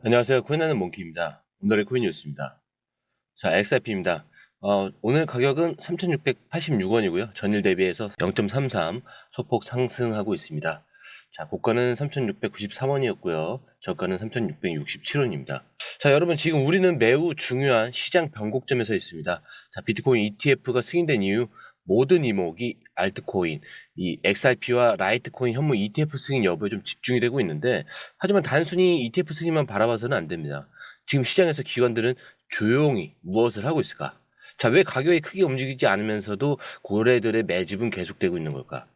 안녕하세요. 코인하는 몽키입니다. 오늘의 코인 뉴스입니다. 자, XRP입니다. 오늘 가격은 3,686원이고요. 전일 대비해서 0.33 소폭 상승하고 있습니다. 자, 고가는 3,693원이었고요. 저가는 3,667원입니다. 자, 여러분 지금 우리는 매우 중요한 시장 변곡점에 서 있습니다. 자, 비트코인 ETF가 승인된 이후 모든 이목이 알트코인, 이 XRP와 라이트코인 현물 ETF 승인 여부에 좀 집중이 되고 있는데, 하지만 단순히 ETF 승인만 바라봐서는 안 됩니다. 지금 시장에서 기관들은 조용히 무엇을 하고 있을까? 자, 왜 가격이 크게 움직이지 않으면서도 고래들의 매집은 계속되고 있는 걸까?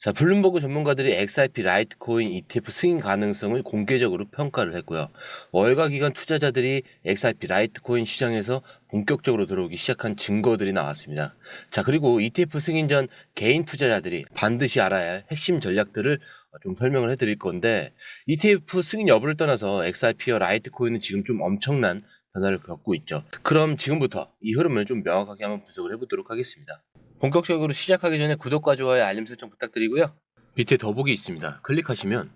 자, 블룸버그 전문가들이 XRP 라이트코인 ETF 승인 가능성을 공개적으로 평가를 했고요. 월가 기관 투자자들이 XRP 라이트코인 시장에서 본격적으로 들어오기 시작한 증거들이 나왔습니다. 자, 그리고 ETF 승인 전 개인 투자자들이 반드시 알아야 할 핵심 전략들을 좀 설명을 해드릴 건데, ETF 승인 여부를 떠나서 XRP와 라이트코인은 지금 좀 엄청난 변화를 겪고 있죠. 그럼 지금부터 이 흐름을 좀 명확하게 한번 분석을 해보도록 하겠습니다. 본격적으로 시작하기 전에 구독과 좋아요, 알림 설정 부탁드리고요. 밑에 더보기 있습니다. 클릭하시면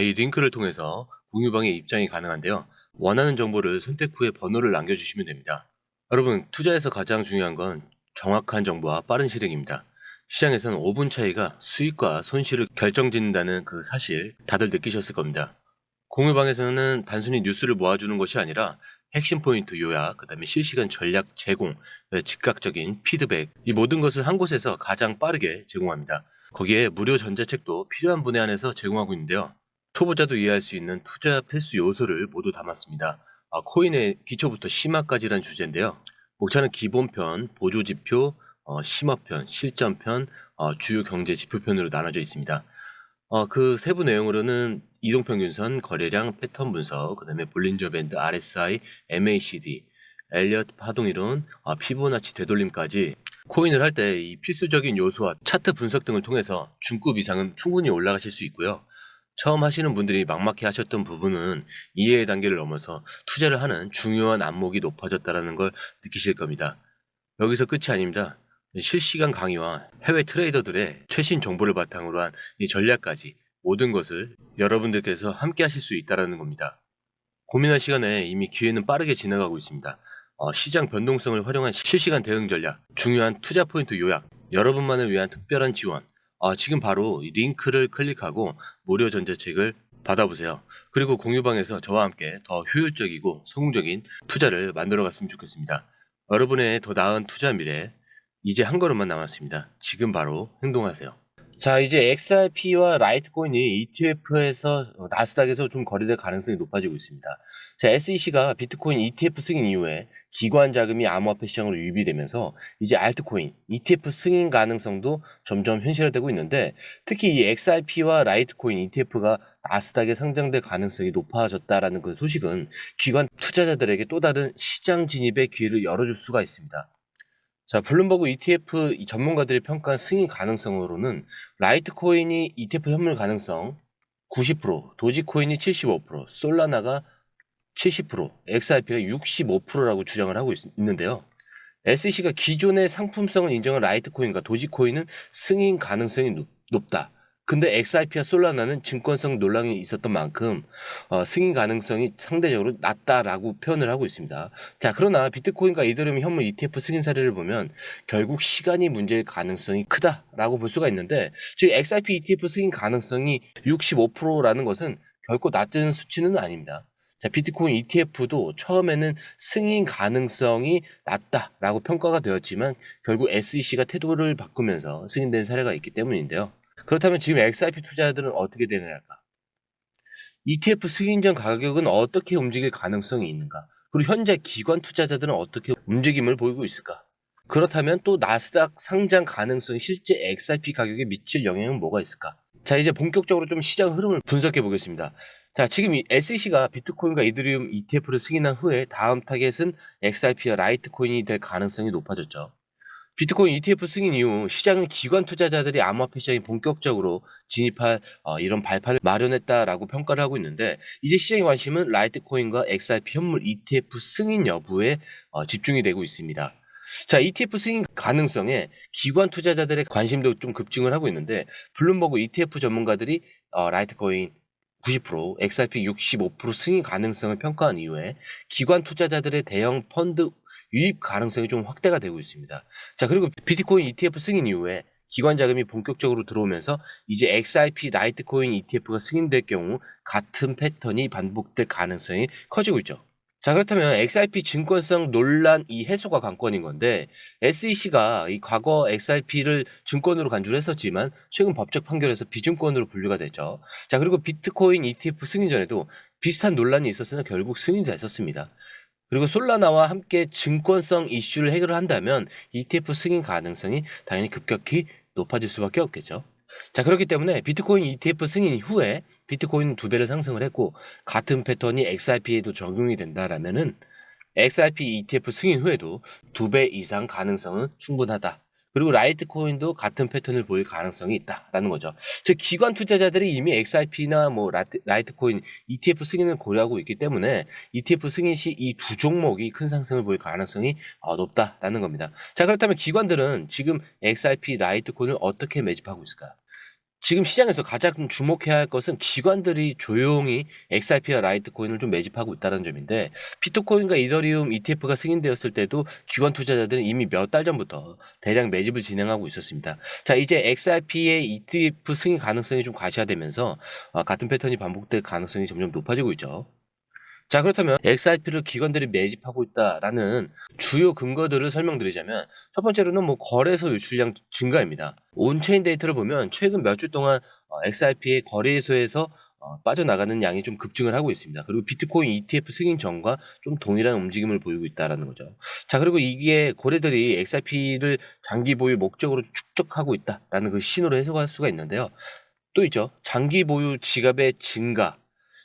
이 링크를 통해서 공유방에 입장이 가능한데요. 원하는 정보를 선택 후에 번호를 남겨주시면 됩니다. 여러분, 투자에서 가장 중요한 건 정확한 정보와 빠른 실행입니다. 시장에서는 5분 차이가 수익과 손실을 결정짓는다는 그 사실 다들 느끼셨을 겁니다. 공유방에서는 단순히 뉴스를 모아주는 것이 아니라 핵심 포인트 요약, 그 다음에 실시간 전략 제공, 즉각적인 피드백, 이 모든 것을 한 곳에서 가장 빠르게 제공합니다. 거기에 무료 전자책도 필요한 분에 한해서 제공하고 있는데요. 초보자도 이해할 수 있는 투자 필수 요소를 모두 담았습니다. 코인의 기초부터 심화까지란 주제인데요. 목차는 기본편, 보조지표, 심화편, 실전편, 주요 경제 지표편으로 나눠져 있습니다. 그 세부 내용으로는 이동평균선, 거래량, 패턴 분석, 그 다음에 볼린저 밴드, RSI, MACD, 엘리엇 파동이론, 피보나치 되돌림까지 코인을 할 때 이 필수적인 요소와 차트 분석 등을 통해서 중급 이상은 충분히 올라가실 수 있고요. 처음 하시는 분들이 막막해 하셨던 부분은 이해의 단계를 넘어서 투자를 하는 중요한 안목이 높아졌다는 걸 느끼실 겁니다. 여기서 끝이 아닙니다. 실시간 강의와 해외 트레이더들의 최신 정보를 바탕으로 한 이 전략까지 모든 것을 여러분들께서 함께 하실 수 있다는 겁니다. 고민할 시간에 이미 기회는 빠르게 지나가고 있습니다. 시장 변동성을 활용한 실시간 대응 전략, 중요한 투자 포인트 요약, 여러분만을 위한 특별한 지원. 지금 바로 이 링크를 클릭하고 무료 전자책을 받아보세요. 그리고 공유방에서 저와 함께 더 효율적이고 성공적인 투자를 만들어갔으면 좋겠습니다. 여러분의 더 나은 투자 미래, 이제 한 걸음만 남았습니다. 지금 바로 행동하세요. 자, 이제 XRP와 라이트코인이 ETF에서 나스닥에서 좀 거래될 가능성이 높아지고 있습니다. 자, SEC가 비트코인 ETF 승인 이후에 기관 자금이 암호화폐 시장으로 유입되면서 이제 알트코인 ETF 승인 가능성도 점점 현실화되고 있는데, 특히 이 XRP와 라이트코인 ETF가 나스닥에 상장될 가능성이 높아졌다라는 그 소식은 기관 투자자들에게 또 다른 시장 진입의 기회를 열어줄 수가 있습니다. 자, 블룸버그 ETF 전문가들이 평가한 승인 가능성으로는 라이트코인이 ETF 현물 가능성 90%, 도지코인이 75%, 솔라나가 70%, XRP가 65%라고 주장을 하고 있는데요. SEC가 기존의 상품성을 인정한 라이트코인과 도지코인은 승인 가능성이 높다. 근데 XRP와 솔라나는 증권성 논란이 있었던 만큼 승인 가능성이 상대적으로 낮다라고 표현을 하고 있습니다. 자, 그러나 비트코인과 이더리움 현물 ETF 승인 사례를 보면 결국 시간이 문제일 가능성이 크다라고 볼 수가 있는데, 즉 XRP ETF 승인 가능성이 65%라는 것은 결코 낮은 수치는 아닙니다. 자, 비트코인 ETF도 처음에는 승인 가능성이 낮다라고 평가가 되었지만 결국 SEC가 태도를 바꾸면서 승인된 사례가 있기 때문인데요. 그렇다면 지금 XRP 투자자들은 어떻게 되느냐까? ETF 승인 전 가격은 어떻게 움직일 가능성이 있는가? 그리고 현재 기관 투자자들은 어떻게 움직임을 보이고 있을까? 그렇다면 또 나스닥 상장 가능성이 실제 XRP 가격에 미칠 영향은 뭐가 있을까? 자, 이제 본격적으로 좀 시장 흐름을 분석해 보겠습니다. 자, 지금 이 SEC가 비트코인과 이더리움 ETF를 승인한 후에 다음 타겟은 XRP와 라이트코인이 될 가능성이 높아졌죠. 비트코인 ETF 승인 이후 시장은 기관 투자자들이 암호화폐 시장에 본격적으로 진입할 이런 발판을 마련했다라고 평가를 하고 있는데, 이제 시장의 관심은 라이트코인과 XRP 현물 ETF 승인 여부에 집중이 되고 있습니다. 자, ETF 승인 가능성에 기관 투자자들의 관심도 좀 급증을 하고 있는데, 블룸버그 ETF 전문가들이 라이트코인 90%, XRP 65% 승인 가능성을 평가한 이후에 기관 투자자들의 대형 펀드 유입 가능성이 좀 확대가 되고 있습니다. 자, 그리고 비트코인 ETF 승인 이후에 기관 자금이 본격적으로 들어오면서 이제 XRP 라이트코인 ETF가 승인될 경우 같은 패턴이 반복될 가능성이 커지고 있죠. 자, 그렇다면 XRP 증권성 논란 이 해소가 관건인 건데, SEC가 이 과거 XRP를 증권으로 간주를 했었지만 최근 법적 판결에서 비증권으로 분류가 됐죠. 자, 그리고 비트코인 ETF 승인 전에도 비슷한 논란이 있었으나 결국 승인됐었습니다. 그리고 솔라나와 함께 증권성 이슈를 해결을 한다면 ETF 승인 가능성이 당연히 급격히 높아질 수밖에 없겠죠. 자, 그렇기 때문에 비트코인 ETF 승인 후에 비트코인은 2배를 상승을 했고 같은 패턴이 XRP에도 적용이 된다라면은 XRP ETF 승인 후에도 2배 이상 가능성은 충분하다. 그리고 라이트코인도 같은 패턴을 보일 가능성이 있다라는 거죠. 즉 기관 투자자들이 이미 XRP나 뭐 라이트코인 ETF 승인을 고려하고 있기 때문에 ETF 승인 시 이 두 종목이 큰 상승을 보일 가능성이 높다라는 겁니다. 자, 그렇다면 기관들은 지금 XRP 라이트코인을 어떻게 매집하고 있을까요? 지금 시장에서 가장 주목해야 할 것은 기관들이 조용히 XRP와 라이트코인을 좀 매집하고 있다는 점인데, 비트코인과 이더리움 ETF가 승인되었을 때도 기관 투자자들은 이미 몇 달 전부터 대량 매집을 진행하고 있었습니다. 자, 이제 XRP의 ETF 승인 가능성이 좀 가시화되면서 같은 패턴이 반복될 가능성이 점점 높아지고 있죠. 자, 그렇다면 XRP를 기관들이 매집하고 있다라는 주요 근거들을 설명드리자면, 첫 번째로는 뭐 거래소 유출량 증가입니다. 온체인 데이터를 보면 최근 몇 주 동안 XRP의 거래소에서 빠져나가는 양이 좀 급증을 하고 있습니다. 그리고 비트코인 ETF 승인 전과 좀 동일한 움직임을 보이고 있다는 거죠. 자, 그리고 이게 고래들이 XRP를 장기 보유 목적으로 축적하고 있다라는 그 신호로 해석할 수가 있는데요. 또 있죠. 장기 보유 지갑의 증가.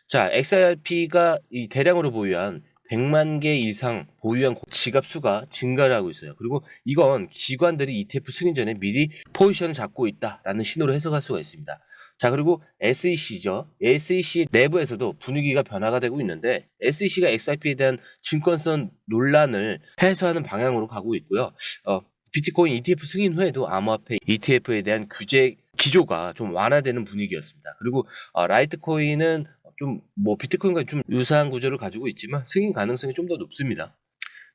자, XRP가 이 대량으로 보유한 100만 개 이상 보유한 지갑 수가 증가를 하고 있어요. 그리고 이건 기관들이 ETF 승인 전에 미리 포지션을 잡고 있다라는 신호로 해석할 수가 있습니다. 자, 그리고 SEC죠. SEC 내부에서도 분위기가 변화가 되고 있는데, SEC가 XRP에 대한 증권성 논란을 해소하는 방향으로 가고 있고요. 비트코인 ETF 승인 후에도 암호화폐 ETF에 대한 규제 기조가 좀 완화되는 분위기였습니다. 그리고 라이트코인은 좀 뭐 비트코인과 좀 유사한 구조를 가지고 있지만 승인 가능성이 좀 더 높습니다.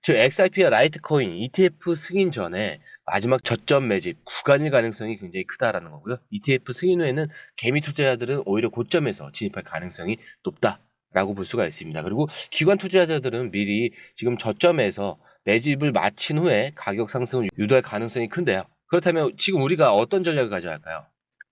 즉 XRP와 라이트코인 ETF 승인 전에 마지막 저점 매집 구간일 가능성이 굉장히 크다라는 거고요. ETF 승인 후에는 개미 투자자들은 오히려 고점에서 진입할 가능성이 높다라고 볼 수가 있습니다. 그리고 기관 투자자들은 미리 지금 저점에서 매집을 마친 후에 가격 상승을 유도할 가능성이 큰데요. 그렇다면 지금 우리가 어떤 전략을 가져야 할까요?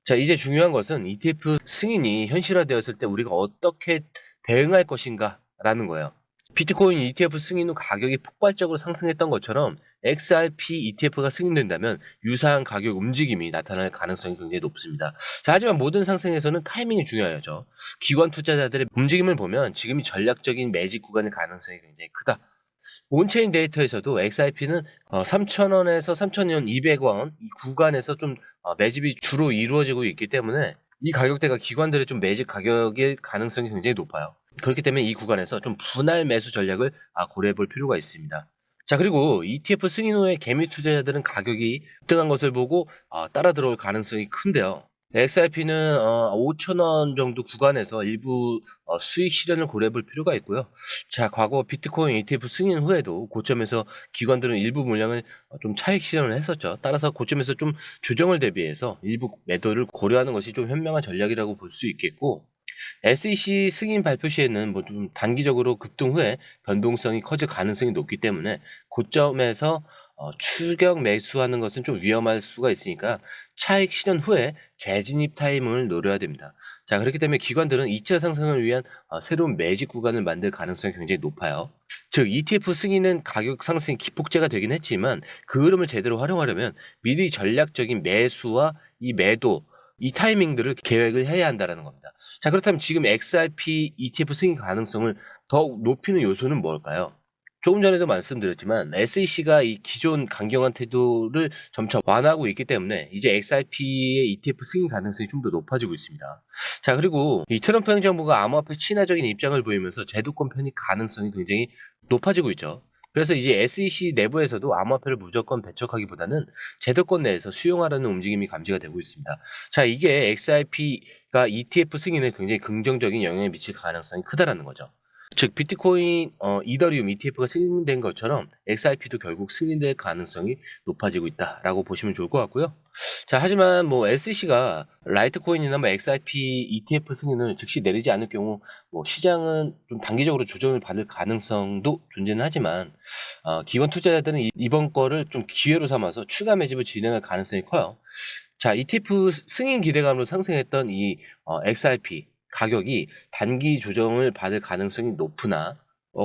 자, 이제 중요한 것은 ETF 승인이 현실화되었을 때 우리가 어떻게 대응할 것인가라는 거예요. 비트코인 ETF 승인 후 가격이 폭발적으로 상승했던 것처럼 XRP ETF가 승인된다면 유사한 가격 움직임이 나타날 가능성이 굉장히 높습니다. 자, 하지만 모든 상승에서는 타이밍이 중요하죠. 기관 투자자들의 움직임을 보면 지금이 전략적인 매집 구간의 가능성이 굉장히 크다. 온체인 데이터에서도 XRP는 3,000원에서 3,200원 이 구간에서 좀 매집이 주로 이루어지고 있기 때문에 이 가격대가 기관들의 좀 매집 가격일 가능성이 굉장히 높아요. 그렇기 때문에 이 구간에서 좀 분할 매수 전략을 고려해 볼 필요가 있습니다. 자, 그리고 ETF 승인 후에 개미 투자자들은 가격이 급등한 것을 보고 따라 들어올 가능성이 큰데요. XRP는 5,000원 정도 구간에서 일부 수익 실현을 고려해 볼 필요가 있고요. 자, 과거 비트코인 ETF 승인 후에도 고점에서 기관들은 일부 물량을 좀 차익 실현을 했었죠. 따라서 고점에서 좀 조정을 대비해서 일부 매도를 고려하는 것이 좀 현명한 전략이라고 볼 수 있겠고, SEC 승인 발표 시에는 뭐 좀 단기적으로 급등 후에 변동성이 커질 가능성이 높기 때문에 고점에서 추격 매수하는 것은 좀 위험할 수가 있으니까 차익 실현 후에 재진입 타임을 노려야 됩니다. 자, 그렇기 때문에 기관들은 2차 상승을 위한 새로운 매집 구간을 만들 가능성이 굉장히 높아요. 즉 ETF 승인은 가격 상승이 기폭제가 되긴 했지만 그 흐름을 제대로 활용하려면 미리 전략적인 매수와 이 매도 이 타이밍들을 계획을 해야 한다는 겁니다. 자, 그렇다면 지금 XRP ETF 승인 가능성을 더욱 높이는 요소는 뭘까요? 조금 전에도 말씀드렸지만 SEC가 이 기존 강경한 태도를 점차 완화하고 있기 때문에 이제 XRP의 ETF 승인 가능성이 좀 더 높아지고 있습니다. 자, 그리고 이 트럼프 행정부가 암호화폐 친화적인 입장을 보이면서 제도권 편입 가능성이 굉장히 높아지고 있죠. 그래서 이제 SEC 내부에서도 암호화폐를 무조건 배척하기보다는 제도권 내에서 수용하라는 움직임이 감지가 되고 있습니다. 자, 이게 XRP가 ETF 승인에 굉장히 긍정적인 영향을 미칠 가능성이 크다라는 거죠. 즉 비트코인, 이더리움 ETF가 승인된 것처럼 XRP도 결국 승인될 가능성이 높아지고 있다라고 보시면 좋을 것 같고요. 자, 하지만 뭐 SEC가 라이트코인이나 뭐 XRP ETF 승인을 즉시 내리지 않을 경우 뭐 시장은 좀 단기적으로 조정을 받을 가능성도 존재는 하지만 기관 투자자들은 이번 거를 좀 기회로 삼아서 추가 매집을 진행할 가능성이 커요. 자, ETF 승인 기대감으로 상승했던 이 XRP 가격이 단기 조정을 받을 가능성이 높으나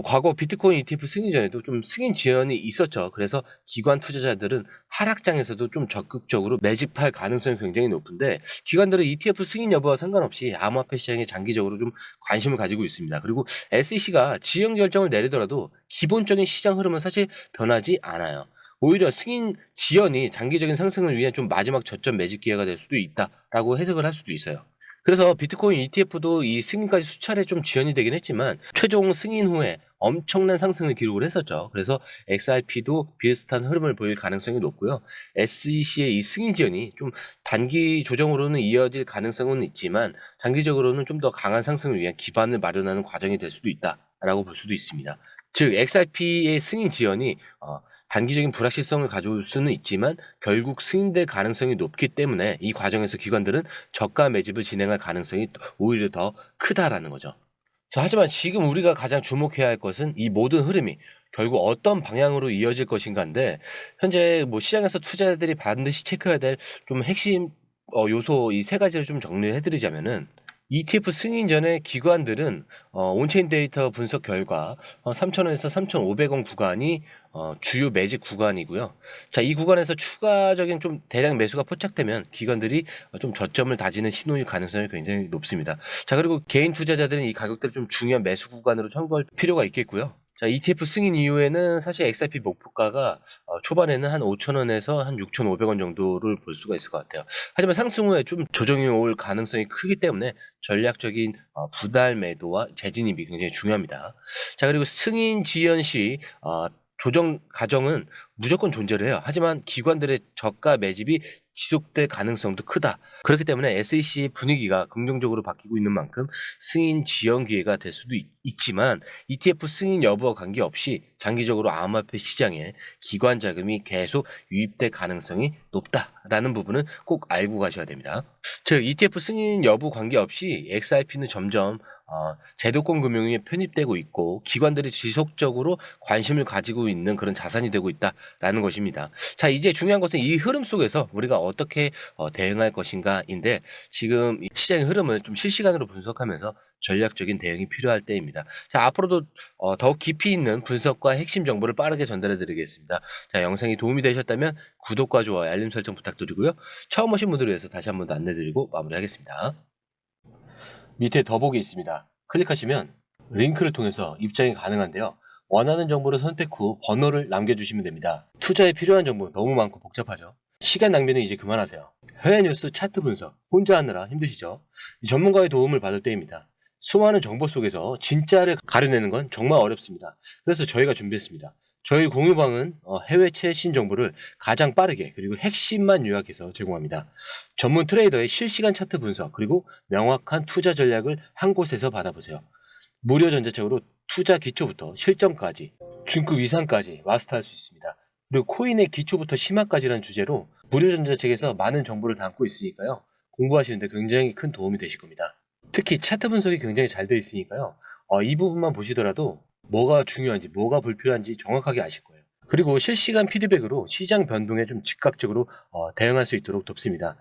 과거 비트코인 ETF 승인 전에도 좀 승인 지연이 있었죠. 그래서 기관 투자자들은 하락장에서도 좀 적극적으로 매집할 가능성이 굉장히 높은데 기관들은 ETF 승인 여부와 상관없이 암호화폐 시장에 장기적으로 좀 관심을 가지고 있습니다. 그리고 SEC가 지연 결정을 내리더라도 기본적인 시장 흐름은 사실 변하지 않아요. 오히려 승인 지연이 장기적인 상승을 위한 좀 마지막 저점 매집 기회가 될 수도 있다라고 해석을 할 수도 있어요. 그래서 비트코인 ETF도 이 승인까지 수차례 좀 지연이 되긴 했지만 최종 승인 후에 엄청난 상승을 기록을 했었죠. 그래서 XRP도 비슷한 흐름을 보일 가능성이 높고요. SEC의 이 승인 지연이 좀 단기 조정으로는 이어질 가능성은 있지만 장기적으로는 좀 더 강한 상승을 위한 기반을 마련하는 과정이 될 수도 있다라고 볼 수도 있습니다. 즉 XRP의 승인 지연이 단기적인 불확실성을 가져올 수는 있지만 결국 승인될 가능성이 높기 때문에 이 과정에서 기관들은 저가 매집을 진행할 가능성이 오히려 더 크다라는 거죠. 자, 하지만 지금 우리가 가장 주목해야 할 것은 이 모든 흐름이 결국 어떤 방향으로 이어질 것인가인데 현재 뭐 시장에서 투자자들이 반드시 체크해야 될 좀 핵심 요소 이 세 가지를 좀 정리를 해드리자면은 ETF 승인 전에 기관들은 온체인 데이터 분석 결과 3,000원에서 3,500원 구간이 주요 매집 구간이고요. 자, 이 구간에서 추가적인 좀 대량 매수가 포착되면 기관들이 좀 저점을 다지는 신호일 가능성이 굉장히 높습니다. 자, 그리고 개인 투자자들은 이 가격대를 좀 중요한 매수 구간으로 참고할 필요가 있겠고요. 자, ETF 승인 이후에는 사실 XRP 목표가가 초반에는 한 5,000원에서 한 6,500원 정도를 볼 수가 있을 것 같아요. 하지만 상승 후에 좀 조정이 올 가능성이 크기 때문에 전략적인 부달 매도와 재진입이 굉장히 중요합니다. 자, 그리고 승인 지연 시 조정 과정은 무조건 존재를 해요. 하지만 기관들의 저가 매집이 지속될 가능성도 크다. 그렇기 때문에 SEC 분위기가 긍정적으로 바뀌고 있는 만큼 승인 지연 기회가 될 수도 있지만 ETF 승인 여부와 관계없이 장기적으로 암호화폐 시장에 기관 자금이 계속 유입될 가능성이 높다라는 부분은 꼭 알고 가셔야 됩니다. 즉 ETF 승인 여부 관계없이 XRP는 점점 제도권 금융에 편입되고 있고 기관들이 지속적으로 관심을 가지고 있는 그런 자산이 되고 있다라는 것입니다. 자, 이제 중요한 것은 이 흐름 속에서 우리가 어떻게 대응할 것인가인데 지금 시장의 흐름을 좀 실시간으로 분석하면서 전략적인 대응이 필요할 때입니다. 자, 앞으로도 더욱 깊이 있는 분석과 핵심 정보를 빠르게 전달해 드리겠습니다. 자, 영상이 도움이 되셨다면 구독과 좋아요, 알림 설정 부탁드리고요. 처음 오신 분들을 위해서 다시 한 번 더 안내드리고 마무리하겠습니다. 밑에 더보기 있습니다. 클릭하시면 링크를 통해서 입장이 가능한데요. 원하는 정보를 선택 후 번호를 남겨주시면 됩니다. 투자에 필요한 정보 너무 많고 복잡하죠? 시간 낭비는 이제 그만하세요. 해외 뉴스 차트 분석 혼자 하느라 힘드시죠? 이 전문가의 도움을 받을 때입니다. 수많은 정보 속에서 진짜를 가려내는 건 정말 어렵습니다. 그래서 저희가 준비했습니다. 저희 공유방은 해외 최신 정보를 가장 빠르게 그리고 핵심만 요약해서 제공합니다. 전문 트레이더의 실시간 차트 분석 그리고 명확한 투자 전략을 한 곳에서 받아보세요. 무료 전자책으로 투자 기초부터 실전까지 중급 이상까지 마스터할 수 있습니다. 그리고 코인의 기초부터 심화까지라는 주제로 무료 전자책에서 많은 정보를 담고 있으니까요. 공부하시는데 굉장히 큰 도움이 되실 겁니다. 특히 차트 분석이 굉장히 잘 되어 있으니까요. 이 부분만 보시더라도 뭐가 중요한지 뭐가 불필요한지 정확하게 아실 거예요. 그리고 실시간 피드백으로 시장 변동에 좀 즉각적으로 대응할 수 있도록 돕습니다.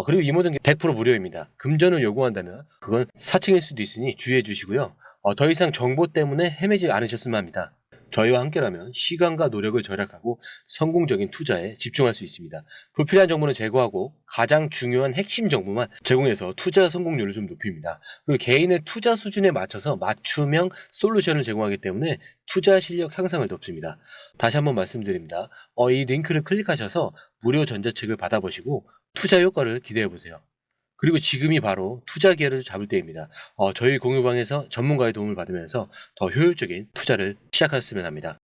그리고 이 모든 게 100% 무료입니다. 금전을 요구한다면 그건 사칭일 수도 있으니 주의해 주시고요. 더 이상 정보 때문에 헤매지 않으셨으면 합니다. 저희와 함께라면 시간과 노력을 절약하고 성공적인 투자에 집중할 수 있습니다. 불필요한 정보는 제거하고 가장 중요한 핵심 정보만 제공해서 투자 성공률을 좀 높입니다. 그리고 개인의 투자 수준에 맞춰서 맞춤형 솔루션을 제공하기 때문에 투자 실력 향상을 돕습니다. 다시 한번 말씀드립니다. 이 링크를 클릭하셔서 무료 전자책을 받아보시고 투자 효과를 기대해보세요. 그리고 지금이 바로 투자 기회를 잡을 때입니다. 저희 공유방에서 전문가의 도움을 받으면서 더 효율적인 투자를 시작하셨으면 합니다.